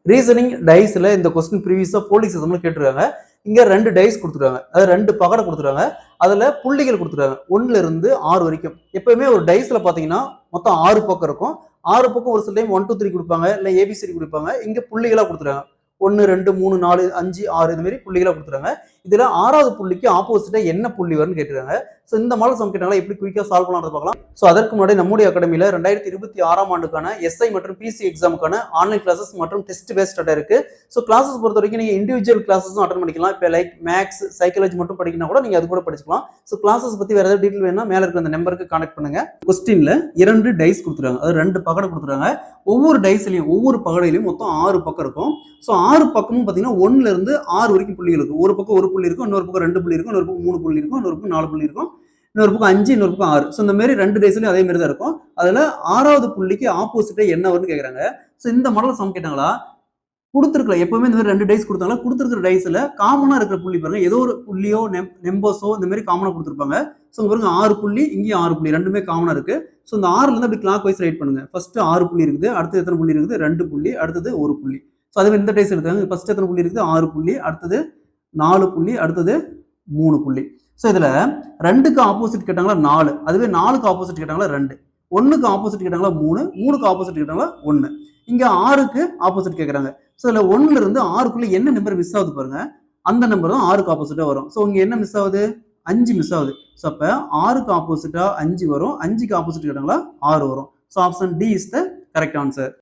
Reasoning டைஸ்ல இந்த question ப்ரீவியஸா police எக்ஸாம்ல கேட்டிருக்காங்க. இங்க 2 டைஸ் கொடுத்துருக்காங்க. அதாவது 2 பகடை கொடுத்துருக்காங்க. அதுல புள்ளிகள் கொடுத்துருக்காங்க. 1ல இருந்து 6 வரைக்கும். எப்பவுமே ஒரு டைஸ்ல பாத்தீங்கன்னா மொத்தம் 6 பக்கம் இருக்கும். 6 பக்கம் ஒரு சில டைம் 1 2 3 கொடுப்பாங்க, இல்ல ஏபிசிடி கொடுப்பாங்க. இங்க புள்ளிகளா கொடுத்துருக்காங்க. 1 2 3 4 5 6 இந்த மாதிரி புள்ளிகளா கொடுத்துருக்காங்க. இதுல 6வது புள்ளிக்கு ஆப்போசிட்டா என்ன புள்ளி வரும்னு கேட்டிருக்காங்க. ஸோ இந்த மாடல் சம் கேட்டாங்களா எப்படி குயிக்கா சால்வ் பண்ணலாம்னு பார்க்கலாம். ஸோ அதற்கு முன்னாடி நம்முடைய அகாடமியில 2026ஆம் ஆண்டுக்கான எஸ்ஐ மற்றும் பிசி எக்ஸாமுக்கான ஆன்லைன் கிளாஸஸ் மற்றும் டெஸ்ட் பேஸ்ட் ஸ்டார்ட் இருக்கு. ஸோ கிளாஸஸ் பொறுத்த வரைக்கும் நீங்க இண்டிவிஜுவல் கிளாஸஸும் அட்டன் பண்ணிக்கலாம். இப்போ லைக் மேக்ஸ் சைக்காலஜி மட்டும் படிக்கணும் கூட நீங்க அது கூட படிச்சுக்கலாம். ஸோ கிளாஸஸ் பத்தி வேற ஏதாவது டீட்டெயில் வேணும்னா மேல இருக்கிற அந்த நம்பருக்கு கான்டாக்ட் பண்ணுங்க. கொஸ்டின்ல 2 டைஸ் கொடுத்துருக்காங்க. அது 2 பகடை கொடுத்துருக்காங்க. ஒவ்வொரு டைஸ்லயும் ஒவ்வொரு பகடையிலையும் மொத்தம் 6 பக்கம் இருக்கும். ஸோ 6 பக்கமும் பாத்தீங்கன்னா 1ல இருந்து 6 வரைக்கும் புள்ளிகள் இருக்கும். ஒரு பக்கம் 1 புள்ளி இருக்கும், இன்னொரு பக்கம் 2 புள்ளி இருக்கும், இன்னொரு பக்கம் 3 புள்ளி இருக்கும், இன்னொரு பக்கம் 4 புள்ளி இருக்கும், இன்னொரு பக்கம் 5, இன்னொரு பக்கம் 6. ஸோ இந்த மாதிரி 2 டைஸ்லயும் அதே மாதிரி தான் இருக்கும். அதுல 6வது புள்ளிக்கு ஆப்போசிட்டா என்ன வரும்னு கேக்குறாங்க. ஸோ இந்த மாடல் சம் கேட்டாங்களா கொடுத்துருக்கல எப்பவுமே இந்த மாதிரி 2 டைஸ் கொடுத்தாங்களா கொடுத்துருக்கிற டைஸ்ல காமனா இருக்கிற புள்ளி பாருங்க. ஏதோ ஒரு புள்ளியோ நெம்பர்ஸோ இந்த மாதிரி காமனா கொடுத்துருப்பாங்க. ஸோ பாருங்க 6 புள்ளி, இங்கேயும் 6 புள்ளி, ரெண்டுமே காமனா இருக்கு. ஸோ இந்த 6ல இருந்து அப்படி கிளாக் வைஸ் ரைட் பண்ணுங்க. ஃபர்ஸ்ட் 6 புள்ளி இருக்குது, அடுத்து எத்தனை புள்ளி இருக்குது? 2 புள்ளி, அடுத்தது 1 புள்ளி. ஸோ அதே மாதிரி இந்த டைஸ் எடுத்தாங்க. ஃபர்ஸ்ட் எத்தனை புள்ளி இருக்குது? 6 புள்ளி, அடுத்தது 4 புள்ளி, அடுத்தது 3 புள்ளி. ஸோ இதுல 2க்கு ஆப்போசிட் கேட்டாங்களா 4, அதுவே 4க்கு ஆப்போசிட் கேட்டாங்களா 2, 1க்கு ஆப்போசிட் கேட்டாங்களா 3, 3க்கு ஆப்போசிட் கேட்டாங்களா 1. இங்க 6க்கு ஆப்போசிட் கேட்கறாங்க. ஸோ இதுல 1ல இருந்து 6க்குள்ள என்ன நம்பர் மிஸ் ஆகுது பாருங்க. அந்த நம்பர் தான் 6க்கு ஆப்போசிட்டா வரும். ஸோ இங்க என்ன மிஸ் ஆகுது? 5 மிஸ் ஆகுது. ஸோ அப்ப 6க்கு ஆப்போசிட்டா 5 வரும், 5க்கு ஆப்போசிட் கேட்டாங்களா 6 வரும். So option D is the correct answer.